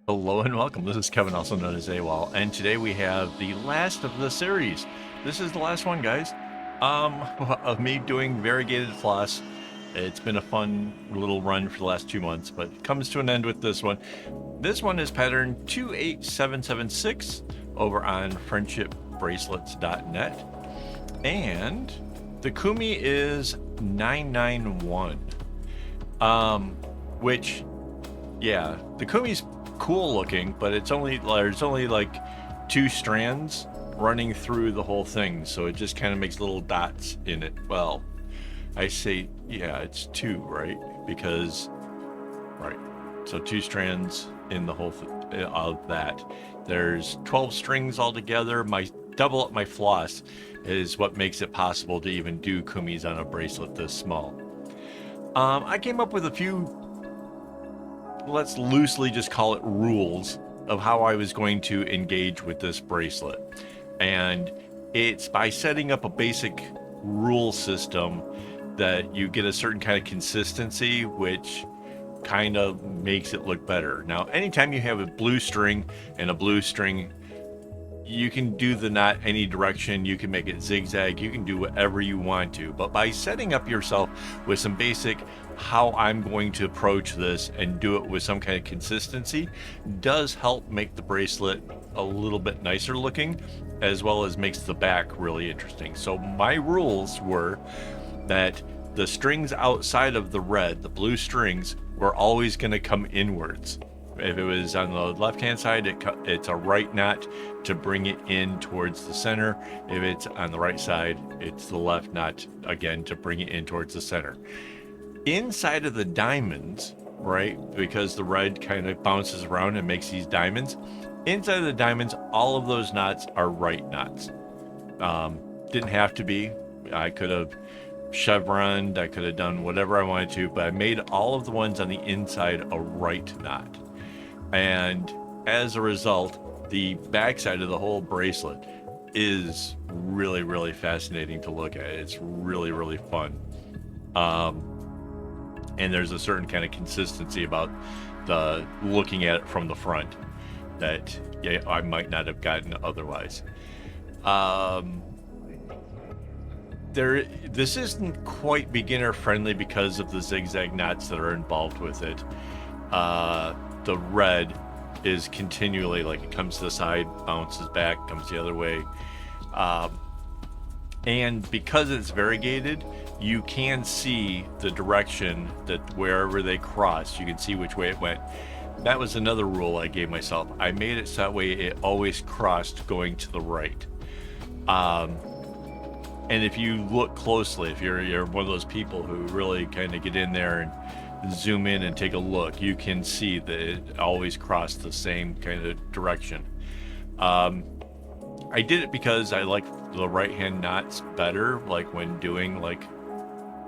Hello and welcome. This is Kevin, also known as AWOL, and today we have the last of the series. This is the last one, guys, of me doing variegated floss. It's been a fun little run for the last 2 months, but it comes to an end with this one. This one is pattern 28776 over on friendshipbracelets.net, and the Kumi is 991. Which, yeah, the Kumi's cool looking, but there's only like 2 strands running through the whole thing, so it just kind of makes little dots in it. Well, I say, yeah, it's 2, right? Because, right, so 2 strands in the whole of that. There's 12 strings altogether. My double up my floss is what makes it possible to even do Kumis on a bracelet this small. I came up with a few, let's loosely just call it rules of how I was going to engage with this bracelet. And it's by setting up a basic rule system that you get a certain kind of consistency, which kind of makes it look better. Now, anytime you have a blue string and a blue string, you can do the knot any direction. You can make it zigzag. You can do whatever you want to. But by setting up yourself with some basic how I'm going to approach this and do it with some kind of consistency does help make the bracelet a little bit nicer looking, as well as makes the back really interesting. So my rules were that the strings outside of the red, the blue strings, were always going to come inwards. If it was on the left-hand side, it's a right knot to bring it in towards the center. If it's on the right side, it's the left knot, again, to bring it in towards the center. Inside of the diamonds, right, because the red kind of bounces around and makes these diamonds, inside of the diamonds, all of those knots are right knots. Didn't have to be. I could have chevroned, I could have done whatever I wanted to, but I made all of the ones on the inside a right knot. And as a result, the backside of the whole bracelet is really, really fascinating to look at. It's really, really fun. And there's a certain kind of consistency about the looking at it from the front that I might not have gotten otherwise. This isn't quite beginner friendly because of the zigzag knots that are involved with it. The red is continually, like, it comes to the side, bounces back, comes the other way. And because it's variegated, you can see the direction that wherever they cross, you can see which way it went. That was another rule I gave myself. I made it so that way it always crossed going to the right. And if you look closely, if you're one of those people who really kind of get in there and zoom in and take a look, you can see that it always crossed the same kind of direction. I did it because I like the right hand knots better, like when doing like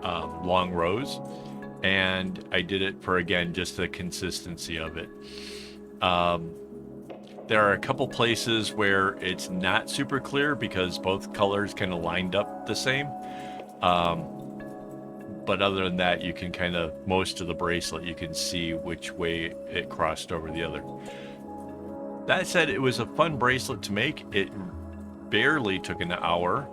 long rows, and I did it for, again, just the consistency of it. There are a couple places where it's not super clear because both colors kind of lined up the same. But other than that, you can kind of, most of the bracelet, you can see which way it crossed over the other. That said, it was a fun bracelet to make. It barely took an hour,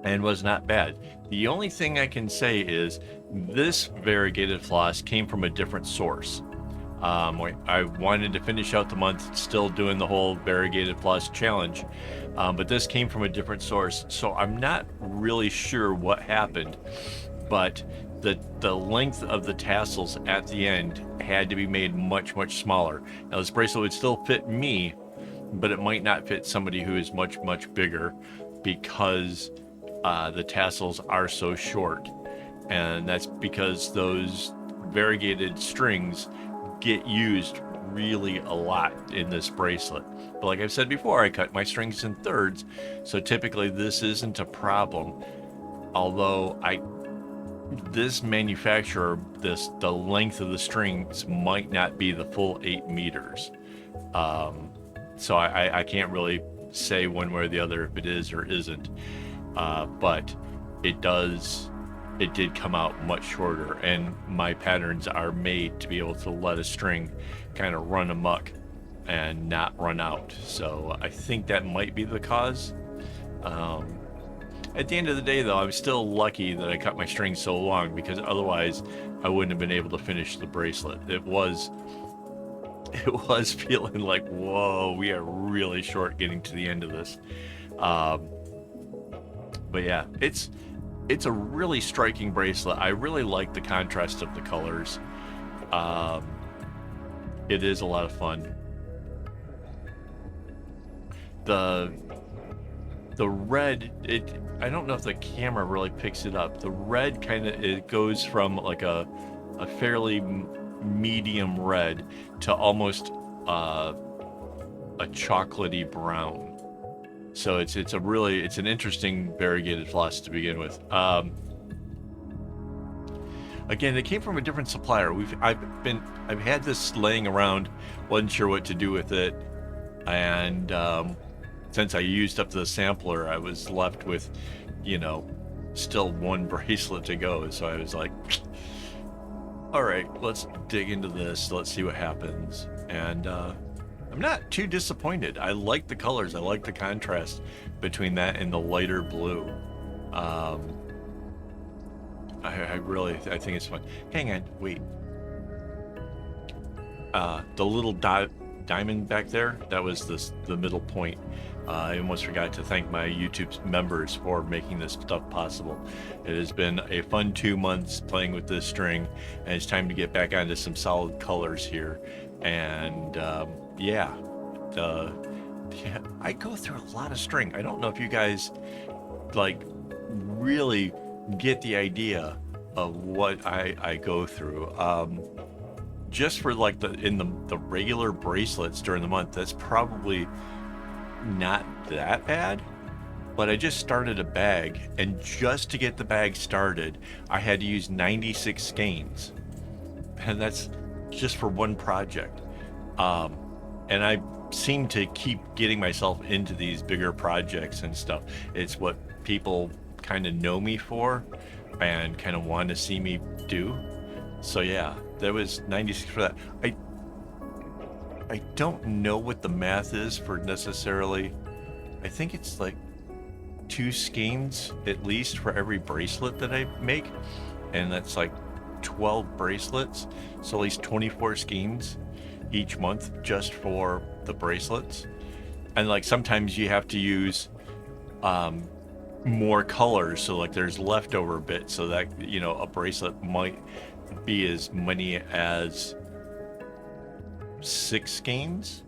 and was not bad. The only thing I can say is this variegated floss came from a different source. I wanted to finish out the month still doing the whole variegated floss challenge, but this came from a different source, so I'm not really sure what happened, but the length of the tassels at the end had to be made much, much smaller. Now, this bracelet would still fit me, but it might not fit somebody who is much, much bigger because the tassels are so short. And that's because those variegated strings get used really a lot in this bracelet. But like I've said before, I cut my strings in thirds, so typically this isn't a problem. Although this manufacturer, the length of the strings might not be the full 8 meters. So I can't really say one way or the other if it is or isn't. But it does it did come out much shorter, and my patterns are made to be able to let a string kind of run amok and not run out. So I think that might be the cause. At the end of the day, though, I'm still lucky that I cut my string so long, because otherwise I wouldn't have been able to finish the bracelet. It was feeling like, whoa, we are really short getting to the end of this. But yeah, it's a really striking bracelet. I really like the contrast of the colors. It is a lot of fun. The red, I don't know if the camera really picks it up. The red kind of, it goes from like a fairly medium red to almost a chocolatey brown. So it's an interesting variegated floss to begin with. Again, it came from a different supplier. I've had this laying around, wasn't sure what to do with it, and since I used up the sampler, I was left with, still one bracelet to go. So I was like, all right, let's dig into this. Let's see what happens. And I'm not too disappointed. I like the colors. I like the contrast between that and the lighter blue. I think it's fun. Hang on, wait. The little diamond back there, that was the middle point. I almost forgot to thank my YouTube members for making this stuff possible. It has been a fun 2 months playing with this string, and it's time to get back onto some solid colors here. And yeah, I go through a lot of string. I don't know if you guys like really get the idea of what I go through. Just for like the regular bracelets during the month, that's probably not that bad. But I just started a bag, and just to get the bag started, I had to use 96 skeins, and that's just for one project. And I seem to keep getting myself into these bigger projects and stuff. It's what people kind of know me for and kind of want to see me do. So yeah, there was 96 for that. I don't know what the math is for necessarily. I think it's like 2 skeins at least for every bracelet that I make, and that's like 12 bracelets, so at least 24 skeins each month just for the bracelets. And like sometimes you have to use more colors, so like there's leftover bits, so that a bracelet might be as many as 6 skeins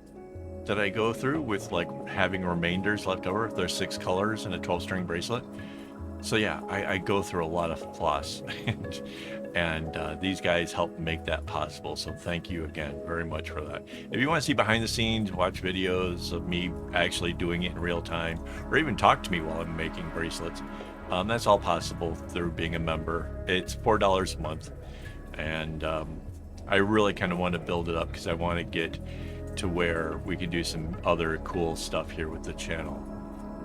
that I go through, with like having remainders left over if there's 6 colors in a 12-string bracelet. So yeah, I go through a lot of floss, and these guys help make that possible. So thank you again very much for that. If you want to see behind the scenes, watch videos of me actually doing it in real time, or even talk to me while I'm making bracelets, that's all possible through being a member. It's $4 a month, and I really kind of want to build it up because I want to get to where we can do some other cool stuff here with the channel.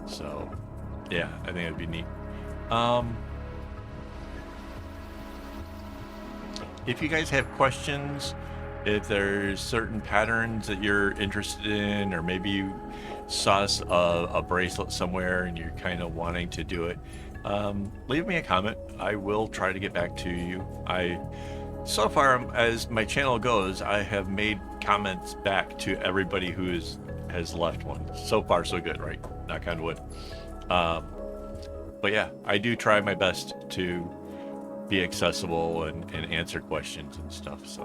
So yeah, I think it'd be neat. If you guys have questions, if there's certain patterns that you're interested in, or maybe you saw a bracelet somewhere and you're kind of wanting to do it, leave me a comment. I will try to get back to you. So far, as my channel goes, I have made comments back to everybody who has left one. So far, so good, right? Knock on wood. But yeah, I do try my best to be accessible and answer questions and stuff. So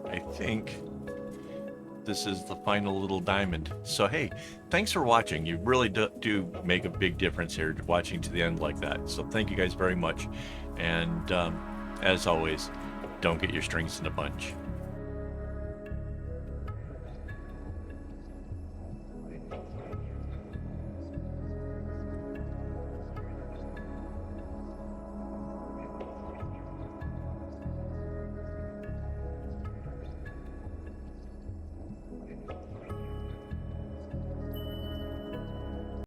I think this is the final little diamond. So hey, thanks for watching. You really do make a big difference here watching to the end like that. So thank you guys very much. And as always, don't get your strings in a bunch.